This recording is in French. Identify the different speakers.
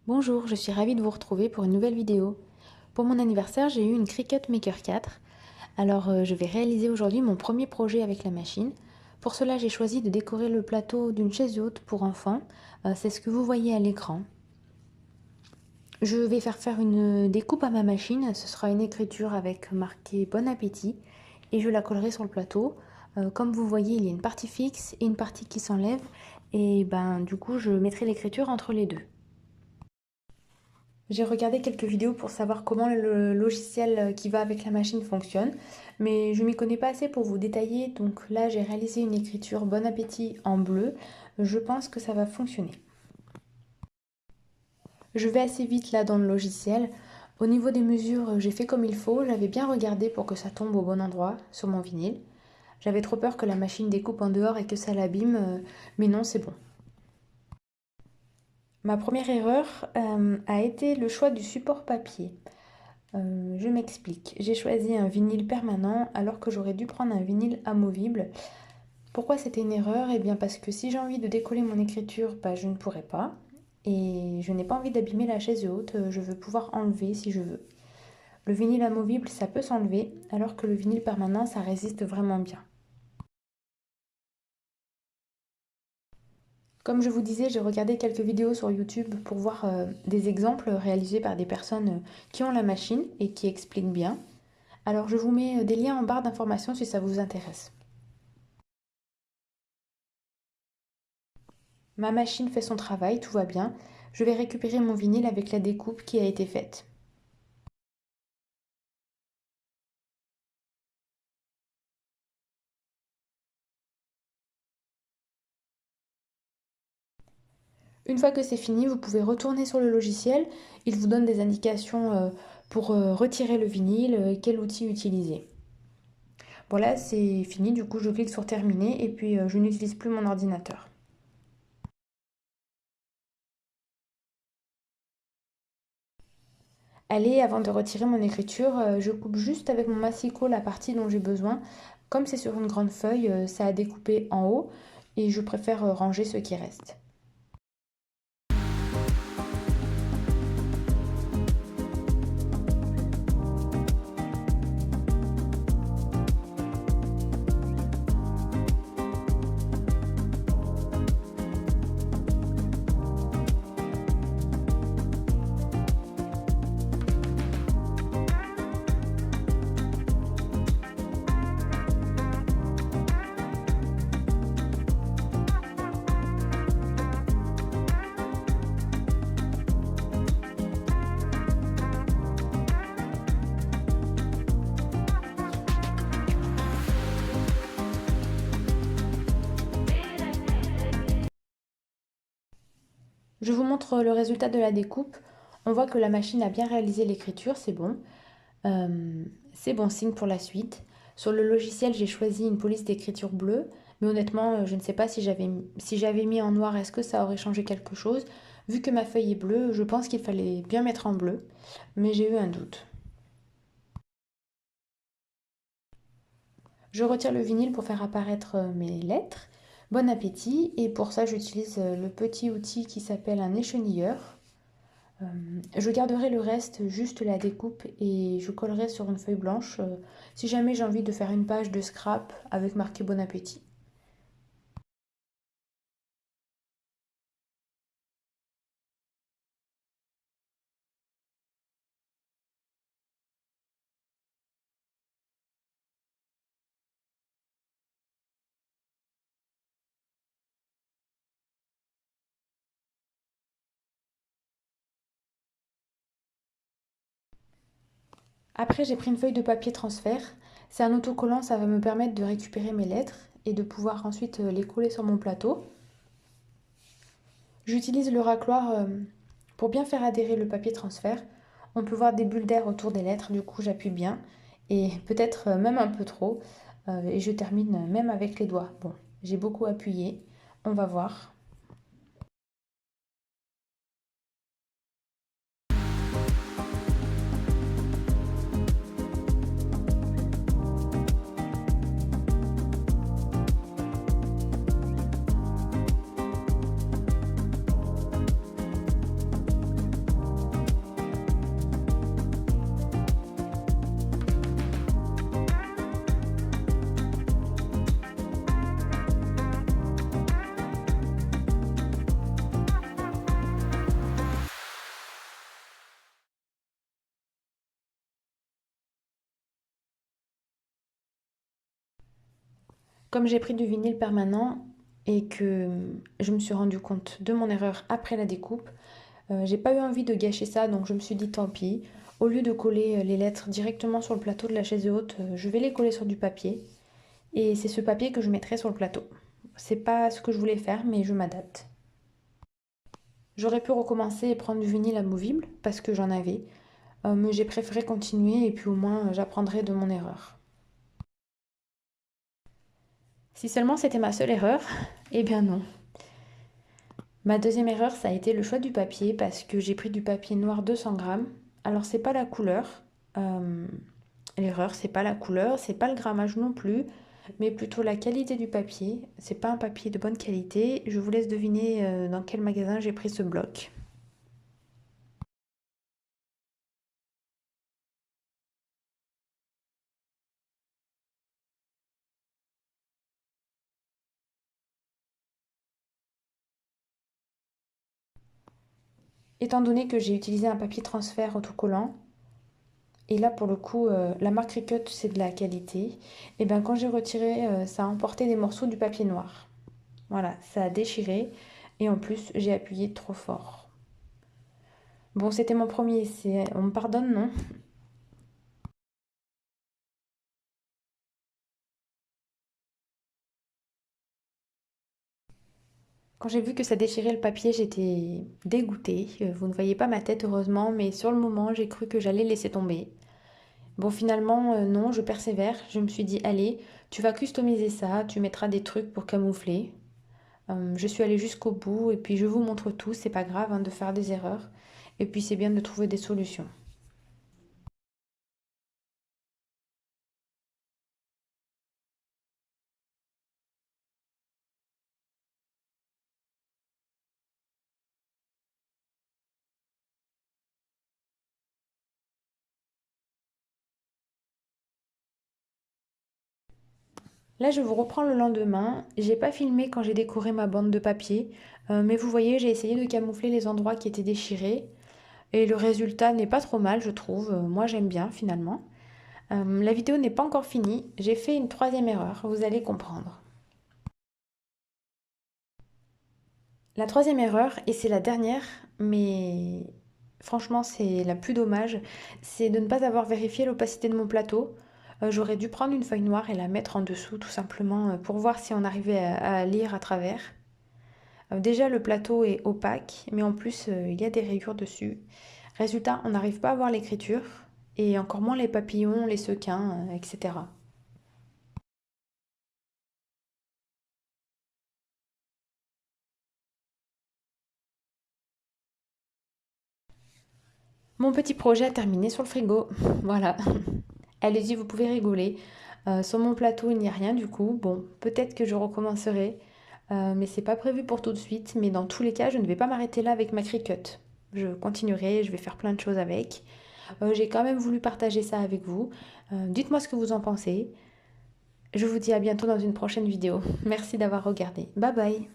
Speaker 1: Bonjour, je suis ravie de vous retrouver pour une nouvelle vidéo. Pour mon anniversaire, j'ai eu une Cricut Maker 4. Alors je vais réaliser aujourd'hui mon premier projet avec la machine. Pour cela, j'ai choisi de décorer le plateau d'une chaise haute pour enfants. C'est ce que vous voyez à l'écran. Je vais faire une découpe à ma machine. Ce sera une écriture avec marqué Bon appétit et je la collerai sur le plateau. Comme vous voyez, il y a une partie fixe et une partie qui s'enlève et du coup, je mettrai l'écriture entre les deux. J'ai regardé quelques vidéos pour savoir comment le logiciel qui va avec la machine fonctionne, mais je m'y connais pas assez pour vous détailler, donc là j'ai réalisé une écriture Bon appétit en bleu. Je pense que ça va fonctionner. Je vais assez vite là dans le logiciel. Au niveau des mesures, j'ai fait comme il faut, j'avais bien regardé pour que ça tombe au bon endroit sur mon vinyle. J'avais trop peur que la machine découpe en dehors et que ça l'abîme, mais non, c'est bon. Ma première erreur a été le choix du support papier. Je m'explique. J'ai choisi un vinyle permanent alors que j'aurais dû prendre un vinyle amovible. Pourquoi c'était une erreur? Eh bien parce que si j'ai envie de décoller mon écriture, je ne pourrais pas. Et je n'ai pas envie d'abîmer la chaise haute, je veux pouvoir enlever si je veux. Le vinyle amovible, ça peut s'enlever, alors que le vinyle permanent, ça résiste vraiment bien. Comme je vous disais, j'ai regardé quelques vidéos sur YouTube pour voir des exemples réalisés par des personnes qui ont la machine et qui expliquent bien. Alors je vous mets des liens en barre d'informations si ça vous intéresse. Ma machine fait son travail, tout va bien. Je vais récupérer mon vinyle avec la découpe qui a été faite. Une fois que c'est fini, vous pouvez retourner sur le logiciel. Il vous donne des indications pour retirer le vinyle, quel outil utiliser. Voilà, c'est fini. Du coup, je clique sur terminer et puis je n'utilise plus mon ordinateur. Allez, avant de retirer mon écriture, je coupe juste avec mon massicot la partie dont j'ai besoin. Comme c'est sur une grande feuille, ça a découpé en haut et je préfère ranger ce qui reste. Je vous montre le résultat de la découpe. On voit que la machine a bien réalisé l'écriture, c'est bon. C'est bon signe pour la suite. Sur le logiciel, j'ai choisi une police d'écriture bleue, mais honnêtement, je ne sais pas si j'avais mis en noir, est-ce que ça aurait changé quelque chose? Vu que ma feuille est bleue, je pense qu'il fallait bien mettre en bleu, mais j'ai eu un doute. Je retire le vinyle pour faire apparaître mes lettres. Bon appétit, et pour ça j'utilise le petit outil qui s'appelle un échenilleur. Je garderai le reste, juste la découpe, et je collerai sur une feuille blanche si jamais j'ai envie de faire une page de scrap avec marqué Bon appétit. Après, j'ai pris une feuille de papier transfert. C'est un autocollant, ça va me permettre de récupérer mes lettres et de pouvoir ensuite les coller sur mon plateau. J'utilise le racloir pour bien faire adhérer le papier transfert. On peut voir des bulles d'air autour des lettres, du coup j'appuie bien et peut-être même un peu trop. Et je termine même avec les doigts. Bon, j'ai beaucoup appuyé, on va voir. Comme j'ai pris du vinyle permanent et que je me suis rendu compte de mon erreur après la découpe, j'ai pas eu envie de gâcher ça, donc je me suis dit tant pis. Au lieu de coller les lettres directement sur le plateau de la chaise haute, je vais les coller sur du papier. Et c'est ce papier que je mettrai sur le plateau. C'est pas ce que je voulais faire, mais je m'adapte. J'aurais pu recommencer et prendre du vinyle amovible parce que j'en avais, mais j'ai préféré continuer et puis au moins j'apprendrai de mon erreur. Si seulement c'était ma seule erreur, eh bien non. Ma deuxième erreur, ça a été le choix du papier parce que j'ai pris du papier noir 200 grammes. Alors c'est pas la couleur. euh, L'erreur, c'est pas la couleur, c'est pas le grammage non plus, mais plutôt la qualité du papier. C'est pas un papier de bonne qualité. Je vous laisse deviner dans quel magasin j'ai pris ce bloc. Étant donné que j'ai utilisé un papier transfert autocollant, et là pour le coup la marque Cricut c'est de la qualité, et bien quand j'ai retiré ça a emporté des morceaux du papier noir. Voilà, ça a déchiré et en plus j'ai appuyé trop fort. Bon, c'était mon premier essai, on me pardonne, non? Quand j'ai vu que ça déchirait le papier, j'étais dégoûtée. Vous ne voyez pas ma tête heureusement, mais sur le moment, j'ai cru que j'allais laisser tomber. Bon, finalement, non, je persévère. Je me suis dit, allez, tu vas customiser ça, tu mettras des trucs pour camoufler. Je suis allée jusqu'au bout et puis je vous montre tout, c'est pas grave hein, de faire des erreurs. Et puis c'est bien de trouver des solutions. Là, je vous reprends le lendemain. J'ai pas filmé quand j'ai décoré ma bande de papier, mais vous voyez, j'ai essayé de camoufler les endroits qui étaient déchirés. Et le résultat n'est pas trop mal, je trouve. Moi, j'aime bien finalement. La vidéo n'est pas encore finie. J'ai fait une troisième erreur, vous allez comprendre. La troisième erreur, et c'est la dernière, mais franchement c'est la plus dommage, c'est de ne pas avoir vérifié l'opacité de mon plateau. J'aurais dû prendre une feuille noire et la mettre en dessous tout simplement pour voir si on arrivait à lire à travers. Déjà le plateau est opaque, mais en plus il y a des rayures dessus. Résultat, on n'arrive pas à voir l'écriture, et encore moins les papillons, les sequins, etc. Mon petit projet a terminé sur le frigo. Voilà. Allez-y, vous pouvez rigoler. Sur mon plateau, il n'y a rien du coup. Bon, peut-être que je recommencerai, mais c'est pas prévu pour tout de suite. Mais dans tous les cas, je ne vais pas m'arrêter là avec ma Cricut. Je continuerai, je vais faire plein de choses avec. J'ai quand même voulu partager ça avec vous. Dites-moi ce que vous en pensez. Je vous dis à bientôt dans une prochaine vidéo. Merci d'avoir regardé. Bye bye.